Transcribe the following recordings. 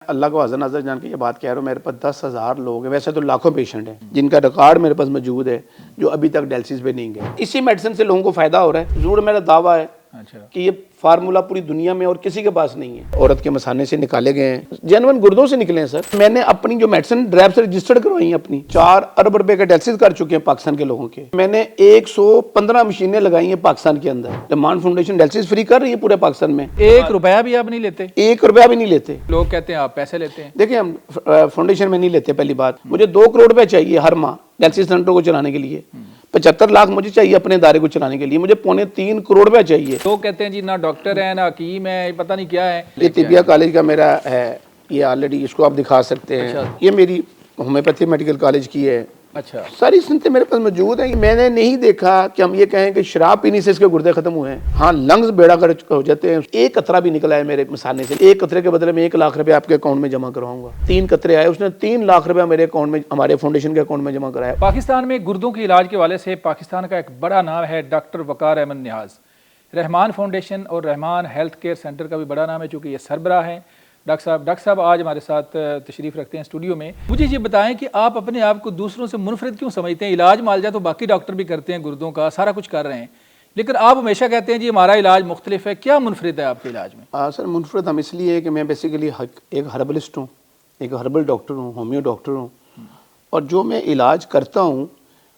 اللہ کو हाज़िर नाज़िर जान के ये बात कह रहा हूँ, मेरे पास 10,000 लोग हैं, वैसे तो लाखों पेशेंट हैं जिनका रिकॉर्ड मेरे पास मौजूद है जो अभी तक डायलिसिस पे नहीं गए। इसी मेडिसिन से लोगों को फ़ायदा हो रहा है। ज़रूर मेरा दावा है कि ये फार्मूला पूरी दुनिया में और किसी के पास नहीं है। औरत के मसाने से निकाले गए हैं, जेन्युइन गुर्दों से निकले हैं सर। मैंने अपनी जो मेडिसिन ड्रैब से रजिस्टर्ड करवाई अपनी 4 अरब रुपए का डायलिसिस कर चुके हैं पाकिस्तान के लोगों के। मैंने 115 मशीनें लगाई हैं पाकिस्तान के अंदर। रहमान फाउंडेशन डायलिसिस फ्री कर रही है पूरे पाकिस्तान में। 1 रुपया भी आप नहीं लेते? 1 रुपया भी नहीं लेते। लोग कहते हैं आप पैसे लेते हैं। देखिए हम फाउंडेशन में नहीं लेते। पहली बात, मुझे 2 करोड़ रुपए चाहिए हर माह डायलिसिस सेंटर को चलाने के लिए। 75 लाख मुझे चाहिए अपने इदारे को चलाने के लिए। मुझे 3.25 करोड़ रुपया चाहिए। लोग कहते हैं जी ना डॉक्टर है ना हकीम है, पता नहीं क्या है। ये तिबिया कॉलेज का मेरा है, ये ऑलरेडी इसको आप दिखा सकते हैं। ये मेरी होम्योपैथी मेडिकल कॉलेज की है। अच्छा, सारी सुनते मेरे पास मौजूद हैं। मैंने नहीं देखा कि हम ये कहें कि शराब पीने से इसके गुर्दे खत्म हुए हैं। हाँ, लंग्स बेड़ा कर हो जाते हैं। 1 कतरा भी निकला है मेरे मसाने से। 1 कतरे के बदले में 1 लाख रुपए आपके अकाउंट में जमा करवाऊंगा। 3 कतरे आए, उसने 3 लाख रुपया मेरे अकाउंट में, हमारे फाउंडेशन के अकाउंट में जमा कराया। पाकिस्तान में गुर्दों के इलाज के हवाले से पाकिस्तान का एक बड़ा नाम है डॉक्टर वकार अहमद नियाज। रहमान फाउंडेशन और रहमान हेल्थ केयर सेंटर का भी बड़ा नाम है, चूँकि ये सरबराह हैं। डॉक्टर साहब आज हमारे साथ तशरीफ़ रखते हैं स्टूडियो में। मुझे ये बताएं कि आप अपने आप को दूसरों से मुनफरिद क्यों समझते हैं? इलाज मालजा तो बाकी डॉक्टर भी करते हैं, गुर्दों का सारा कुछ कर रहे हैं, लेकिन आप हमेशा कहते हैं जी हमारा इलाज मुख्तलिफ है। क्या मुनफरिद है आपके इलाज में? सर, मुनफरिद हम इसलिए है कि मैं बेसिकली एक हर्बलिस्ट हूँ, एक हर्बल डॉक्टर हूँ, होम्यो डॉक्टर हूँ। और जो मैं इलाज करता हूँ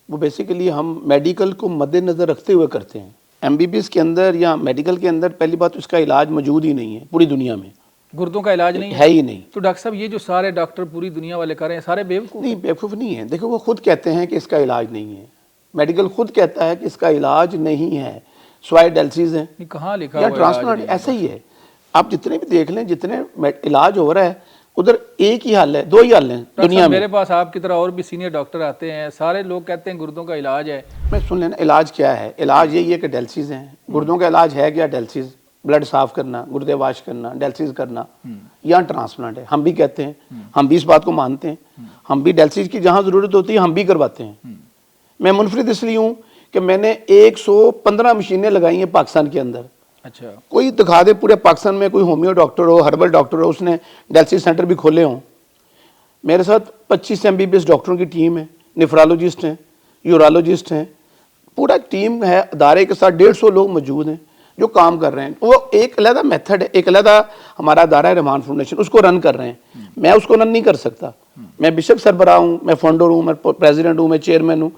वो बेसिकली हम मेडिकल को मद्देनज़र रखते हुए करते हैं। MBBS के अंदर या मेडिकल के अंदर पहली बात उसका इलाज मौजूद ही नहीं है पूरी दुनिया में। गुर्दों का इलाज नहीं है ही नहीं। तो डॉक्टर साहब ये जो सारे डॉक्टर पूरी दुनिया वाले कर रहे हैं सारे बेवकूफ़? नहीं, बेवकूफ़ नहीं है। देखो वो खुद कहते हैं कि इसका इलाज नहीं है। मेडिकल खुद कहता है कि इसका इलाज नहीं है, स्वाय डायलिसिस है कहाँ लिखा या हुआ ट्रांसप्लांट, ऐसा ही है। आप जितने भी देख लें, जितने इलाज हो रहा है उधर एक ही हल है, 2 ही हल हैं दुनिया में। मेरे पास आपकी तरह और भी सीनियर डॉक्टर आते हैं, सारे लोग कहते हैं गुर्दों का इलाज है। मैं सुन लेना, इलाज क्या है? इलाज यही है कि डायलिसिस है। गुर्दों का इलाज है क्या? डायलिसिस, ब्लड साफ करना, गुर्दे वाश करना, डायलिसिस करना, या ट्रांसप्लांट है। हम भी कहते हैं, हम भी इस बात को मानते हैं। हम भी डायलिसिस की जहाँ ज़रूरत होती है हम भी करवाते हैं। मैं मुनफरिद इसलिए हूँ कि मैंने 115 मशीनें लगाई हैं पाकिस्तान के अंदर। अच्छा, कोई दिखा दे पूरे पाकिस्तान में कोई होम्यो डॉक्टर हो, हर्बल डॉक्टर हो, उसने डायलिसिस सेंटर भी खोले हों। मेरे साथ 25 MBBS डॉक्टरों की टीम है, नेफ्रोलॉजिस्ट हैं, यूरोलॉजिस्ट हैं, पूरा टीम है। अदारे के साथ 150 लोग मौजूद हैं जो काम कर रहे हैं। वो एक अलग मेथड है, एक अलग हमारा अदारा है रहमान फाउंडेशन, उसको रन कर रहे हैं। मैं उसको रन नहीं कर सकता। मैं बेशक सरबराह हूँ, मैं फाउंडर हूँ, मैं प्रेसिडेंट हूँ, मैं चेयरमैन हूँ,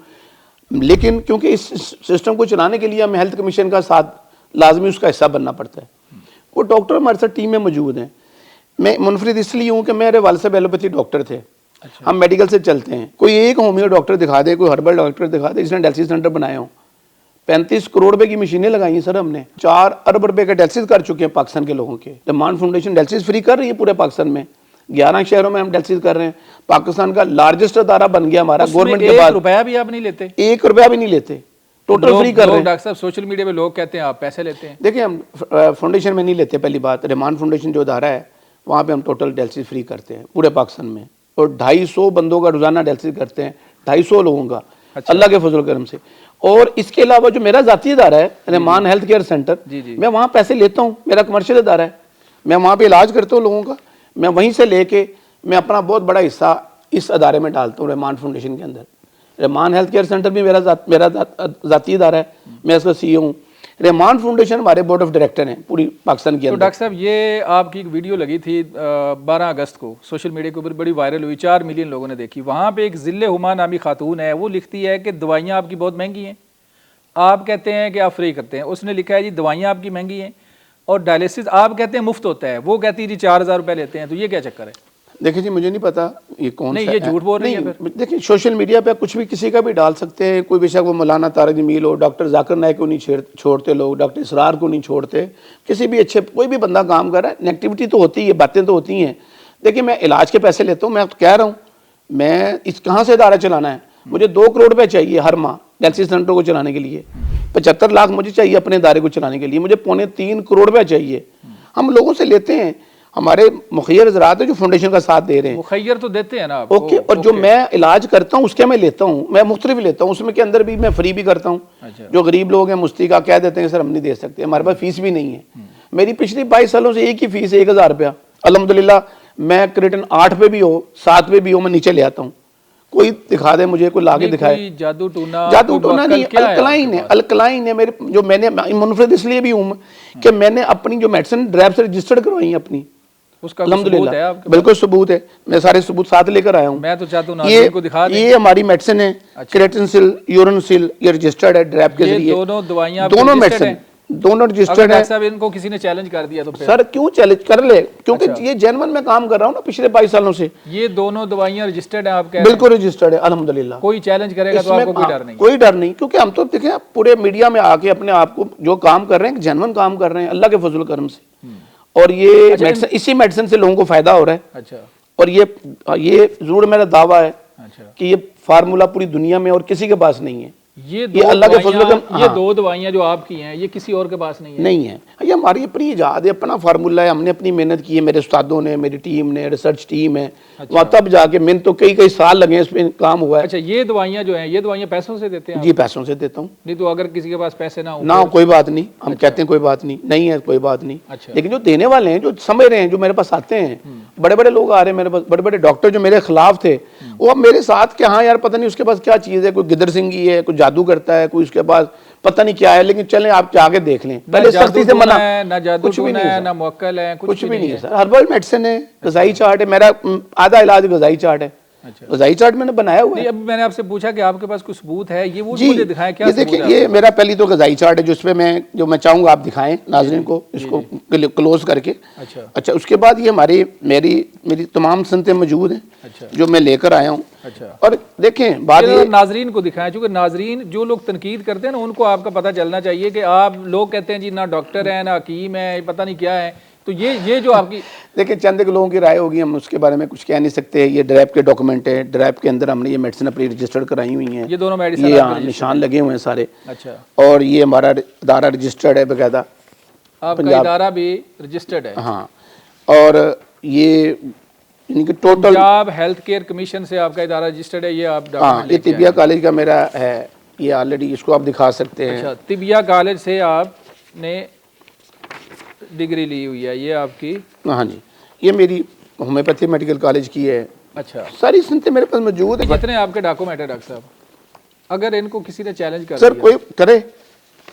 लेकिन क्योंकि इस सिस्टम को चलाने के लिए हमें हेल्थ कमीशन का साथ लाजमी उसका हिस्सा बनना पड़ता है। वो डॉक्टर हमारे साथ टीम में मौजूद हैं। मैं मुनफरिद इसलिए हूँ कि मेरे वालिद साहब एलोपैथी डॉक्टर थे। अच्छा। हम मेडिकल से चलते हैं। कोई एक होम्यो डॉक्टर दिखा दे, कोई हर्बल डॉक्टर दिखा दे जिसने डायलिसिस सेंटर बनाए हो। 35 करोड़ रुपए की मशीनें लगाई हैं सर हमने। 4 अरब रुपए का डायलिसिस कर चुके हैं पाकिस्तान के लोगों के। रहमान फाउंडेशन डायलिसिस फ्री कर रही है पूरे पाकिस्तान में। 11 शहरों में हम डायलिसिस कर रहे हैं। पाकिस्तान का लार्जेस्ट अदारा बन गया हमारा गवर्नमेंट के बाद। 1 रुपया भी आप नहीं लेते? 1 रुपया भी नहीं लेते, टोटल फ्री कर रहे हैं। डॉक्टर साहब सोशल मीडिया पे लोग कहते हैं आप पैसे लेते हैं। देखिए हम फाउंडेशन में नहीं लेते। पहली बात, रहमान फाउंडेशन जो अदारा है वहाँ पे हम टोटल डायलिसिस फ्री करते हैं पूरे पाकिस्तान में। और 250 बंदों का रोजाना डायलिसिस करते हैं, 250 लोगों का। अच्छा। अल्लाह के फजल करम से। और इसके अलावा जो मेरा जाती अदारा है रहमान हेल्थ केयर सेंटर, मैं वहाँ पैसे लेता हूँ। मेरा कमर्शियल अदारा है, मैं वहाँ पे इलाज करता हूँ लोगों का। मैं वहीं से लेके मैं अपना बहुत बड़ा हिस्सा इस अदारे में डालता हूँ रहमान फाउंडेशन के अंदर। रहमान हेल्थ केयर सेंटर भी मेरा जाती अदारा है, मैं इसका CEO हूँ। रहमान फाउंडेशन हमारे बोर्ड ऑफ डायरेक्टर हैं पूरी पाकिस्तान के अंदर। तो डॉक्टर साहब ये आपकी एक वीडियो लगी थी 12 अगस्त को, सोशल मीडिया के ऊपर बड़ी वायरल हुई, 4 मिलियन लोगों ने देखी। वहाँ पे एक जिले हुमा नामी खातून है, वो लिखती है कि दवाइयाँ आपकी बहुत महंगी हैं, आप कहते हैं कि आप फ्री करते हैं। उसने लिखा है जी दवाइयाँ आपकी महंगी हैं और डायलिसिस आप कहते हैं मुफ्त होता है, वो कहती है जी 4,000 रुपये लेते हैं। तो ये क्या चक्कर है? देखिए जी, मुझे नहीं पता ये कौन नहीं, ये झूठ बोल रही है। देखिए सोशल मीडिया पे कुछ भी किसी का भी डाल सकते हैं। कोई बेशक वो मौलाना तारक जमील हो, डॉक्टर जाकिर नाइक को नहीं छोड़ते लोग, डॉक्टर इसरार को नहीं छोड़ते। किसी भी अच्छे कोई भी बंदा काम कर रहा है, नेगेटिविटी तो होती है, बातें तो होती हैं। देखिए मैं इलाज के पैसे लेता हूँ, मैं तो कह रहा हूँ मैं इस कहाँ से इदारा चलाना है। मुझे 2 करोड़ रुपये चाहिए हर माह डायलिसिस सेंटर को चलाने के लिए। 75 लाख मुझे चाहिए अपने इदारे को चलाने के लिए। मुझे 3.25 करोड़ रुपये चाहिए। हम लोगों से लेते हैं, हमारे मुखैर हज़रात है जो फाउंडेशन का साथ दे रहे हैं। मुखैर तो देते हैं ना आप? ओके। और जो मैं इलाज करता हूँ उसके मैं लेता हूँ, मैं मुख्तलिफ लेता हूँ। उसमें के अंदर भी मैं फ्री भी करता हूँ। अच्छा। जो गरीब लोग हैं मुफ्ती का कह देते हैं सर हम नहीं दे सकते, हमारे पास फीस भी नहीं है। मेरी पिछली 22 सालों से एक ही फीस है, 1,000 रुपया। अल्हम्दुलिल्लाह میں کریٹن 8 پہ بھی ہو 7 پہ بھی ہو میں نیچے لے آتا ہوں, کوئی دکھا دے مجھے, کوئی لا کے دکھائے. کوئی جادو ٹونا نہیں, الکلائن ہے میرے, جو میں نے منفرد اس لیے بھی ہوں کہ میں نے اپنی جو میڈیسن ڈرائب سے رجسٹرڈ کروائی ہیں اپنی, اس کا الحمدللہ بالکل ثبوت ہے, میں سارے ثبوت ساتھ لے کر آیا ہوں. میں تو چاہتا ہوں ناظرین کو دکھا دیں, یہ ہماری میڈیسن ہے, کریٹن سل, یورن سل, یہ رجسٹرڈ ہے ڈرائب کے ذریعے. دونوں دوائیاں دونوں میڈیسن دونوں رجسٹرڈ ہیں. صاحب ان کو کسی نے چیلنج کر دیا تو سر کیوں چیلنج کر لے, کیونکہ یہ جینون میں کام کر رہا ہوں نا پچھلے 22 سالوں سے. یہ دونوں دوائیاں رجسٹرڈ ہیں آپ کہہ رہے ہیں؟ بالکل رجسٹرڈ ہے الحمدللہ. کوئی چیلنج کرے گا تو آپ کو کوئی ڈر نہیں؟ کوئی ڈر نہیں, کیونکہ ہم تو دیکھیں پورے میڈیا میں آ کے اپنے آپ کو جو کام کر رہے ہیں جینون کام کر رہے ہیں اللہ کے فضل و کرم سے, اور یہ اسی میڈیسن سے لوگوں کو فائدہ ہو رہا ہے. اچھا, اور یہ ضرور میرا دعویٰ ہے اچھا کہ یہ فارمولا پوری دنیا میں اور کسی کے پاس نہیں ہے. یہ اللہ کے فضل و کرم, یہ دو دوائیاں جو آپ کی ہیں یہ کسی اور کے پاس نہیں ہے؟ نہیں ہے, یہ ہماری اپنی ایجاد ہے, اپنا فارمولا ہے, ہم نے اپنی محنت کی ہے, میرے استادوں نے, میری ٹیم نے, ریسرچ ٹیم ہے, وہاں تب جا کے میں تو کئی سال لگے اس پہ کام ہوا ہے. اچھا, یہ دوائیاں جو ہیں یہ دوائیاں پیسوں سے دیتے ہیں؟ جی پیسوں سے دیتا ہوں. نہیں تو اگر کسی کے پاس پیسے نہ نہ ہو کوئی بات نہیں, ہم کہتے ہیں کوئی بات نہیں ہے کوئی بات نہیں, لیکن جو دینے والے ہیں, جو سمجھ رہے ہیں, جو میرے پاس آتے ہیں, بڑے بڑے لوگ آ رہے ہیں میرے پاس, بڑے بڑے ڈاکٹر جو میرے خلاف تھے وہ اب میرے ساتھ کہ ہاں یار پتہ نہیں اس کے پاس کیا چیز ہے, کوئی گدر سنگھی ہے, کوئی جادو کرتا ہے, کوئی اس کے پاس پتہ نہیں کیا ہے, لیکن چلیں آپ جا کے دیکھ لیں. پہلے سختی سے منع, نہ جادو ٹونا ہے نہ موکل ہے, کچھ بھی نہیں ہے سر. ہربل میڈیسن ہے, غذائی چارٹ ہے, میرا آدھا علاج غذائی چارٹ ہے. غذائی چارٹ میں نے بنایا ہوا ہے. اب میں نے آپ سے پوچھا کہ آپ کے پاس کوئی ثبوت ہے, یہ وہ مجھے دکھائیں کیا ثبوت ہے. دیکھیں یہ میرا پہلی تو غذائی چارٹ ہے, جس پہ میں چاہوں گا آپ دکھائیں ناظرین کو, اس کو کلوز کر کے. اچھا, اس کے بعد یہ میری تمام سنتیں موجود ہیں جو میں لے کر آیا ہوں. اور دیکھیں بات یہ ناظرین کو دکھائیں, چونکہ ناظرین جو لوگ تنقید کرتے ہیں نا ان کو آپ کا پتہ چلنا چاہیے کہ آپ لوگ کہتے ہیں جی نہ ڈاکٹر ہیں نہ حکیم ہے, پتہ نہیں کیا ہے, تو یہ جو آپ کی دیکھیں چند لوگوں کی رائے ہوگی, ہم اس کے بارے میں کچھ کہہ نہیں سکتے. یہ ڈرائب کے ڈاکومنٹ ہے, ڈرائب کے اندر ہم نے یہ میڈیسن اپنی رجسٹرڈ کرائی ہوئی ہیں, یہ دونوں میڈیسن یہ نشان لگے ہوئے ہیں سارے. اچھا, اور یہ ہمارا ادارہ رجسٹرڈ ہے باقاعدہ, آپ کا ادارہ بھی رجسٹرڈ ہے؟ ہاں, اور یہ یعنی کہ total Punjab health care commission سے آپ کا ادارہ رجسٹرڈ ہے. یہ آپ ہاں, یہ طبیہ کالج کا میرا ہے, یہ آلریڈی اس کو آپ دکھا سکتے ہیں. اچھا, طبیہ کالج سے آپ نے ڈگری لی ہوئی ہے, یہ آپ کی؟ ہاں جی, یہ میری ہومیوپیتھی میڈیکل کالج کی ہے. اچھا, ساری سنتے میرے پاس موجود ہیں. جتنے آپ کے ڈاکومنٹ ہیں ڈاکٹر صاحب, اگر ان کو کسی نے چیلنج کر سر کوئی کرے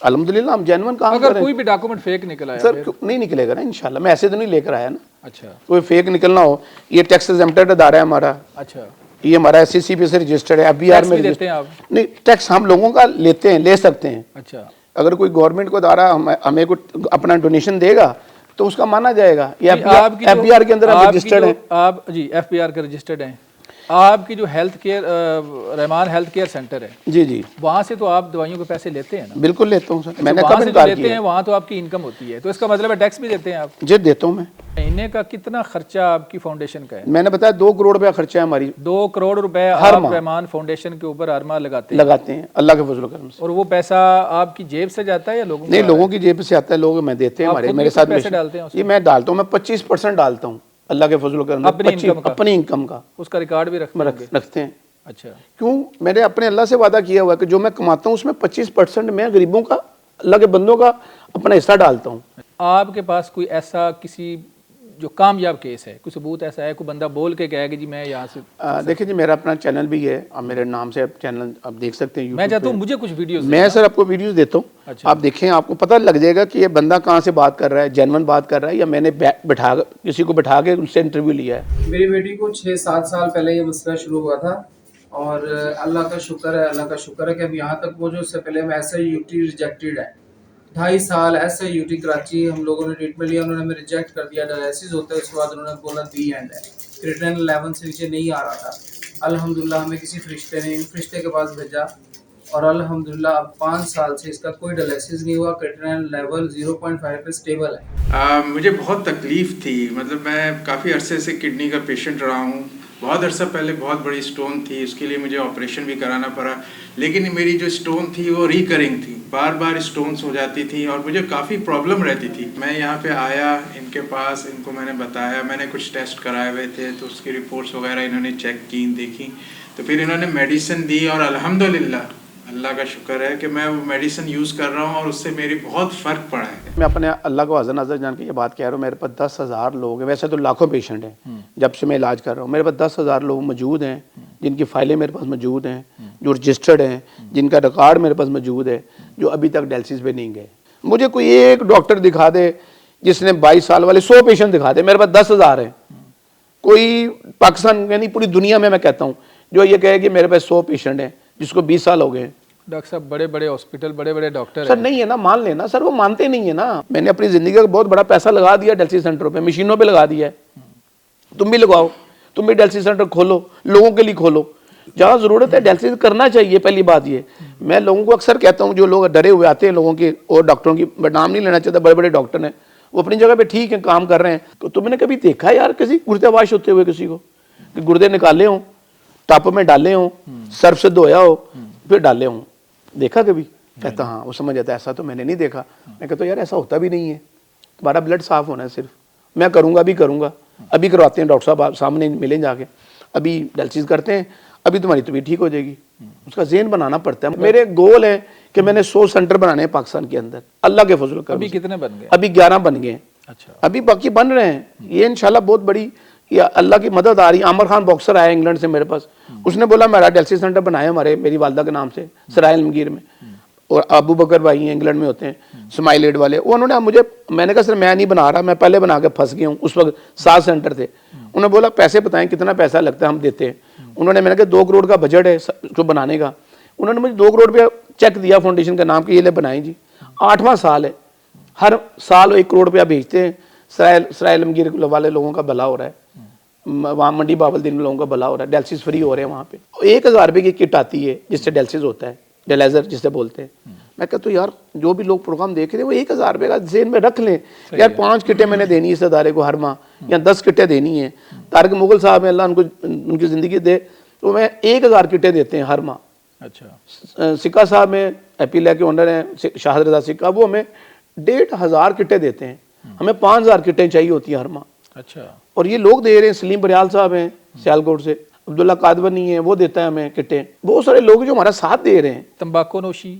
الحمدللہ ہم جینون کام اگر کوئی بھی ڈاکومنٹ فیک نکل آیا سر نہیں نکلے گا نا انشاءاللہ, میں ایسے تو نہیں لے کر آیا نا. اچھا, کوئی فیک نکلنا ہو. یہ ٹیکس ایگزمپٹڈ ادارہ ہے ہمارا. اچھا, یہ ہمارا SCC سے رجسٹرڈ ہے, FBR میں دیتے ہیں آپ؟ نہیں, ٹیکس ہم لوگوں کا لیتے ہیں, لے سکتے ہیں. اچھا, اگر کوئی گورنمنٹ کو ادارہ ہمیں کوئی اپنا ڈونیشن دے گا تو اس کا مانا جائے گا. یہ FBR کے اندر ہم رجسٹرڈ ہیں. آپ جی FBR کا رجسٹرڈ ہیں. آپ کی جو ہیلتھ کیئر رحمان ہیلتھ کیئر سینٹر ہے, جی وہاں سے تو آپ دوائیوں کے پیسے لیتے ہیں نا؟ بالکل لیتا ہوں سر, میں نے وہاں کب سے انکار لیتے کیا ہیں, وہاں تو آپ کی انکم ہوتی ہے, تو اس کا مطلب ہے ٹیکس بھی دیتے ہیں آپ؟ جی دیتا ہوں میں. مہینے کا کتنا خرچہ آپ کی فاؤنڈیشن کا ہے؟ میں نے بتایا 2 کروڑ روپیہ خرچہ ہے ہماری. 2 کروڑ روپے آپ رحمان فاؤنڈیشن کے اوپر ہر ماہ لگاتے ہیں اللہ کے فضل و کرم سے. اور وہ پیسہ آپ کی جیب سے جاتا ہے یا لوگوں نہیں, لوگوں کی جیب سے آتا ہے, لوگ میں دیتے ہیں ہمارے, میرے ساتھ پیسے ڈالتے ہیں؟ جی میں ڈالتا ہوں, میں 25% ڈالتا ہوں اللہ کے فضل و کرم سے, اپنی انکم کا. اس کا ریکارڈ بھی رکھتے ہیں. اچھا, کیوں, میں نے اپنے اللہ سے وعدہ کیا ہوا ہے کہ جو میں کماتا ہوں اس میں 25% میں غریبوں کا, اللہ کے بندوں کا اپنا حصہ ڈالتا ہوں. آپ کے پاس کوئی ایسا کسی جو کامیاب کیس ہے, کوئی ثبوت ایسا ہے, کوئی بندہ بول کے کہے کہ جی میں یہاں سے؟ دیکھیں جی میرا اپنا چینل بھی ہے, میرے نام سے چینل آپ دیکھ سکتے ہیں. میں چاہتا ہوں مجھے کچھ ویڈیوز, میں سر آپ کو ویڈیوز دیتا ہوں, آپ دیکھیں, آپ کو پتہ لگ جائے گا کہ یہ بندہ کہاں سے بات کر رہا ہے, جینون بات کر رہا ہے یا میں نے کسی کو بٹھا کے ان سے انٹرویو لیا ہے. میری بیٹی کو 6-7 سال پہلے یہ مسئلہ شروع ہوا تھا, اور اللہ کا شکر ہے کہ اب یہاں تک پہنچے. اس سے پہلے ہم SIUT ریجیکٹڈ ہے, 2.5 سال SIUT کراچی ہم لوگوں نے ٹریٹمنٹ لیا, انہوں نے ہمیں ریجیکٹ کر دیا. ڈائلیسس ہوتا ہے, اس کے بعد انہوں نے بولا دی اینڈ ہے, کریٹن 11 سے نیچے نہیں آ رہا تھا. الحمدللہ ہمیں کسی فرشتے کے پاس بھیجا, اور الحمدللہ اب 5 سال سے اس کا کوئی ڈائلیسس نہیں ہوا, کریٹن لیول 0.5 پہ سٹیبل ہے. مجھے بہت تکلیف تھی, مطلب میں کافی عرصے سے کڈنی کا پیشنٹ رہا ہوں. بہت عرصہ پہلے بہت بڑی سٹون تھی, اس کے لیے مجھے آپریشن بھی کرانا پڑا, لیکن میری جو سٹون تھی وہ ریکرنگ تھی, بار بار سٹونز ہو جاتی تھی اور مجھے کافی پرابلم رہتی تھی. میں یہاں پہ آیا ان کے پاس, ان کو میں نے بتایا, میں نے کچھ ٹیسٹ کرائے ہوئے تھے, تو اس کی رپورٹس وغیرہ انہوں نے چیک کی, دیکھی, تو پھر انہوں نے میڈیسن دی, اور अल्लाह का शुक्र है कि मैं वो मेडिसिन यूज़ कर रहा हूँ और उससे मेरी बहुत फ़र्क पड़ा है। मैं अपने अल्लाह को हाज़िर नाज़िर जान के ये बात कह रहा हूँ, मेरे पास 10,000 लोग हैं, वैसे तो लाखों पेशेंट हैं जब से मैं इलाज कर रहा हूँ, मेरे पास 10,000 लोग मौजूद हैं जिनकी फाइलें मेरे पास मौजूद हैं, जो रजिस्टर्ड हैं, जिनका रिकॉर्ड मेरे पास मौजूद है, जो अभी तक डायलिसिस पे नहीं गए। मुझे कोई एक डॉक्टर दिखा दे जिसने 22 साल वाले 100 पेशेंट दिखा दे, मेरे पास 10,000 हैं। कोई पाकिस्तान यानी पूरी दुनिया में मैं कहता हूँ जो ये कहे कि मेरे पास 100 पेशेंट हैं जिसको 20 साल हो गए हैं। डॉक्टर साहब बड़े बड़े हॉस्पिटल, बड़े बड़े डॉक्टर सर नहीं है ना, मान लेना सर, वो मानते नहीं है ना। मैंने अपनी जिंदगी का बहुत बड़ा पैसा लगा दिया डायलिसिस सेंटरों पे, मशीनों पे लगा दिया है। तुम भी लगाओ, तुम भी डायलिसिस सेंटर खोलो, लोगों के लिए खोलो, जहाँ जरूरत है डायलिसिस करना चाहिए। पहली बात ये मैं लोगों को अक्सर कहता हूँ, जो लोग डरे हुए आते हैं लोगों के और डॉक्टरों की, नाम नहीं लेना चाहता, बड़े बड़े डॉक्टर हैं, वो अपनी जगह पे ठीक है, काम कर रहे हैं। तो तुमने कभी देखा यार किसी गुर्दे वाश होते हुए किसी को, कि गुर्दे निकाले हों, टप में डाले हों, सर्फ से धोया हो फिर डाले हों? देखा कभी? कहता हाँ, वो समझ जाता है ऐसा तो मैंने नहीं देखा। मैं कहता यार ऐसा होता भी नहीं है, तुम्हारा ब्लड साफ होना है सिर्फ। मैं करूँगा, भी करूँगा, अभी करवाते हैं डॉक्टर साहब, आप सामने मिलें जाके, अभी डायलिसिस करते हैं, अभी तुम्हारी तबीयत ठीक हो जाएगी। उसका ज़हन बनाना पड़ता है। मेरे गोल है कि मैंने 100 सेंटर बनाने हैं पाकिस्तान के अंदर, अल्लाह के फजल कर। अभी कितने बन गए? अभी 11 बन गए। अच्छा, अभी बाकी बन रहे हैं। ये इंशाल्लाह बहुत बड़ी या अल्लाह की मदद आ रही है। आमिर खान बॉक्सर आया इंग्लैंड से मेरे पास, उसने बोला मेरा डायलिसिस सेंटर बनाया हमारे मेरी वालदा के नाम से सराय अलमगीर में, और अबू बकर भाई हैं इंग्लैंड में होते हैं स्माइल एड वाले, उन्होंने मुझे, मैंने कहा सर मैं नहीं बना रहा, मैं पहले बना के फंस गया हूँ। उस वक्त 7 सेंटर थे। उन्होंने बोला पैसे बताएं कितना पैसा लगता है, हम देते हैं। उन्होंने, मैंने कहा 2 करोड़ का बजट है जो बनाने का। उन्होंने मुझे 2 करोड़ रुपया चेक दिया फाउंडेशन के नाम के, ये ले बनाएं जी। 8वां साल है, हर साल 1 करोड़ रुपया भेजते हैं। सराय अलमगीर वाले लोगों का भला हो रहा है, वहाँ मंडी बावलदीन में लोगों का भला हो रहा है, डायलिसिस फ्री हो रहे हैं वहाँ पे। 1,000 रुपये की किट आती है जिससे डायलिसिस होता है, डायलाइजर जिसे बोलते हैं। मैं कहता हूँ यार जो भी लोग प्रोग्राम देख रहे हैं वो 1,000 रुपये का ज़हन में रख लें यार। 5 किटें मैंने देनी है इस अदारे को हर माह, या 10 किटें देनी है। तारिक मुगल साहब अल्लाह उनको उनकी ज़िंदगी दे, तो मैं 1,000 किटें देते हैं हर माह। अच्छा, सिक्का साहब में एपीला के ओनर हैं शाहद रजा सिक्का, वो हमें 1,500 किटें देते हैं। हमें 5,000 किटें चाहिए होती हैं हर माह। अच्छा, और ये लोग दे रहे हैं। सलीम बरियाल साहब हैं सियालकोट से, अब्दुल्ला कादवनी है, वो देता है हमें किटें। बहुत सारे लोग जो हमारा साथ दे रहे हैं। तंबाकू नोशी,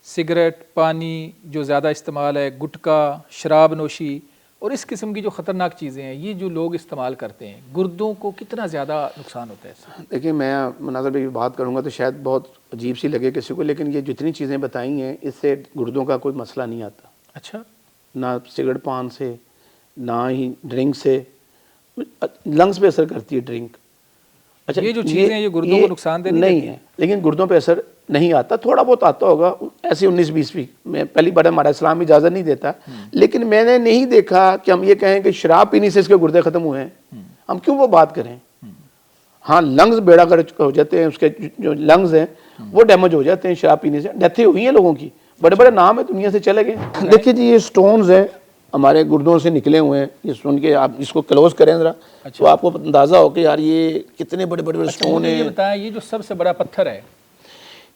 सिगरेट, पानी जो ज़्यादा इस्तेमाल है, गुटखा, शराब नोशी और इस किस्म की जो ख़तरनाक चीज़ें हैं, ये जो लोग इस्तेमाल करते हैं, गुर्दों को कितना ज़्यादा नुकसान होता है इससे? देखिए मैं मुनाज़र भाई बात करूँगा तो शायद बहुत अजीब सी लगे किसी को, लेकिन ये जितनी चीज़ें बताई हैं इससे गुर्दों का कोई मसला नहीं आता। अच्छा, ना सिगरेट पान से, ना ही ड्रिंक से। लंग्स पे असर करती है ड्रिंक। अच्छा, ये जो चीज़ें हैं ये गुर्दों को नुकसान नहीं है, लेकिन गुर्दों पे असर नहीं आता, थोड़ा बहुत आता होगा ऐसे 19-20 में। पहली बार हमारा इस्लाम इजाज़त नहीं देता, लेकिन मैंने नहीं देखा कि हम ये कहें कि शराब पीने से इसके गुर्दे ख़त्म हुए हैं। हम क्यों वो बात करें? हाँ, लंग्स बेड़ा गर्क हो जाते हैं, उसके जो लंग्स हैं वो डैमेज हो जाते हैं शराब पीने से। डेथें हुई हैं लोगों की, बड़े बड़े नाम है दुनिया से चले गए। देखिए जी, ये स्टोन्स हैं हमारे गुर्दों से निकले हुए हैं। ये सुन के आप इसको क्लोज करें जरा, तो आपको अंदाजा हो कि यार ये कितने बड़े बड़े स्टोन हैं। ये बताएं, ये जो सबसे बड़ा पत्थर है,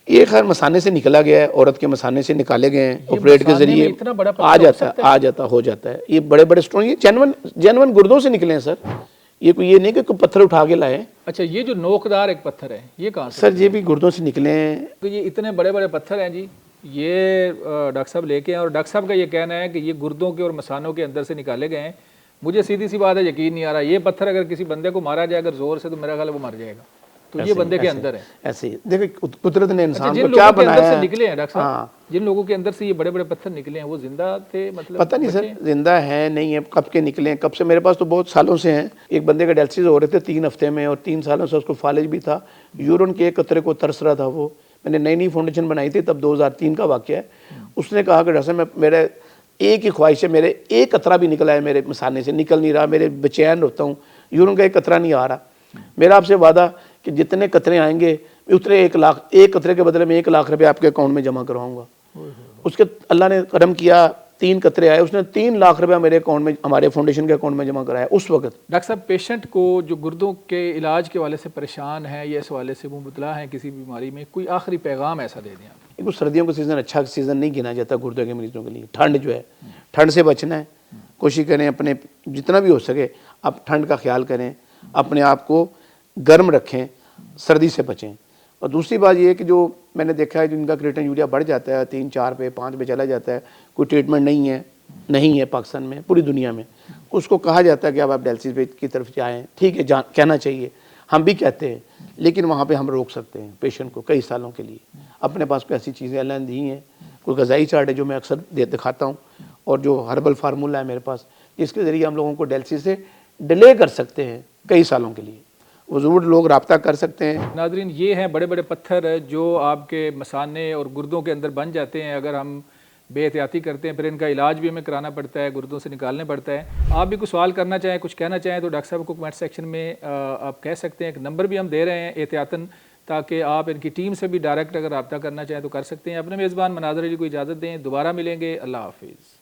ये खैर मसाने से निकला गया है, औरत के मसाने से निकाले गए हैं, ऑपरेट के जरिए आ जाता हो जाता है। ये बड़े बड़े स्टोन, ये जेन्युइन गुर्दों से निकले हैं सर। ये कोई ये नहीं कि कोई पत्थर उठा के लाए। अच्छा, ये जो नोकदार एक पत्थर है, ये कहाँ से? सर ये भी गुर्दों से निकले हैं। तो ये इतने बड़े बड़े पत्थर हैं जी, ये डॉक्टर साहब लेके हैं, और डॉक्टर साहब का ये कहना है कि ये गुर्दों के और मसानों के अंदर से निकाले गए हैं। मुझे सीधी सी बात है, यकीन नहीं आ रहा। ये पत्थर अगर किसी बंदे को मारा जाए अगर जोर से, तो मेरा ख्याल है वो मर जाएगा। तो ये बंदे के अंदर है। ऐसे ही देखो कुदरत ने इंसान जिन को क्या लोगों के अंदर बनाया से निकले हैं डॉक्टर साहब, हाँ। जिन लोगों के अंदर से ये बड़े बड़े पत्थर निकले हैं, वो जिंदा थे? मतलब पता नहीं सर, जिंदा है नहीं है, कब के निकले हैं, कब से। मेरे पास तो बहुत सालों से हैं। एक बंदे का डायलिसिस हो रहे थे 3 हफ्ते में, और 3 सालों से उसको फालिज भी था, यूरिन के एक कतरे को तरस रहा था वो। मैंने नई फाउंडेशन बनाई थी, तब 2003 का वाक़या है। उसने कहा कि डॉक्टर साहब मेरे एक ही ख्वाहिश है, मेरे एक कतरा भी निकला है मेरे मसाने से, निकल नहीं रहा, मेरे बेचैन होता हूँ, यूरिन का एक कतरा नहीं आ रहा। मेरा आपसे वादा कि जितने कतरे आएंगे उतने 1 लाख, एक कतरे के बदले में 1 लाख रुपये आपके अकाउंट में जमा करवाऊंगा। उसके अल्लाह ने करम किया, 3 कतरे आए, उसने 3 लाख रुपया मेरे अकाउंट में, हमारे फाउंडेशन के अकाउंट में जमा कराया उस वक्त। डॉक्टर साहब, पेशेंट को जो गुर्दों के इलाज के वाले से परेशान है या इस वाले से वो मुबतला है किसी बीमारी में, कोई आखिरी पैगाम ऐसा दे दें आप? देखो, सर्दियों का सीज़न अच्छा सीज़न नहीं गिना जाता गुर्दे के मरीजों के लिए। ठंड जो है, ठंड से बचना है, कोशिश करें अपने जितना भी हो सके आप ठंड का ख्याल करें, अपने आप को गर्म रखें, सर्दी से बचें। اور دوسری بات یہ ہے کہ جو میں نے دیکھا ہے جن کا کریٹن یوریا بڑھ جاتا ہے 3 4 پہ 5 پہ چلا جاتا ہے, کوئی ٹریٹمنٹ نہیں ہے پاکستان میں, پوری دنیا میں, اس کو کہا جاتا ہے کہ اب آپ ڈائلسس کی طرف جائیں. ٹھیک ہے, کہنا چاہیے, ہم بھی کہتے ہیں, لیکن وہاں پہ ہم روک سکتے ہیں پیشنٹ کو کئی سالوں کے لیے. اپنے پاس کوئی ایسی چیزیں اللہ نے دی ہیں, کوئی غذائی چارٹ ہے جو میں اکثر دکھاتا ہوں, اور جو ہربل فارمولہ ہے میرے پاس, جس کے ذریعے ہم لوگوں کو ڈائلسس سے ڈیلے کر سکتے ہیں کئی سالوں کے لیے. وہ ضرور لوگ رابطہ کر سکتے ہیں. ناظرین, یہ ہیں بڑے بڑے پتھر جو آپ کے مثانے اور گردوں کے اندر بن جاتے ہیں. اگر ہم بے احتیاطی کرتے ہیں پھر ان کا علاج بھی ہمیں کرانا پڑتا ہے, گردوں سے نکالنے پڑتا ہے. آپ بھی کچھ سوال کرنا چاہیں, کچھ کہنا چاہیں تو ڈاکٹر صاحب کو کمنٹ سیکشن میں آپ کہہ سکتے ہیں. ایک نمبر بھی ہم دے رہے ہیں احتیاطاً, تاکہ آپ ان کی ٹیم سے بھی ڈائریکٹ اگر رابطہ کرنا چاہیں تو کر سکتے ہیں. اپنے میزبان مناظر علی کو اجازت دیں, دوبارہ ملیں گے. اللہ حافظ.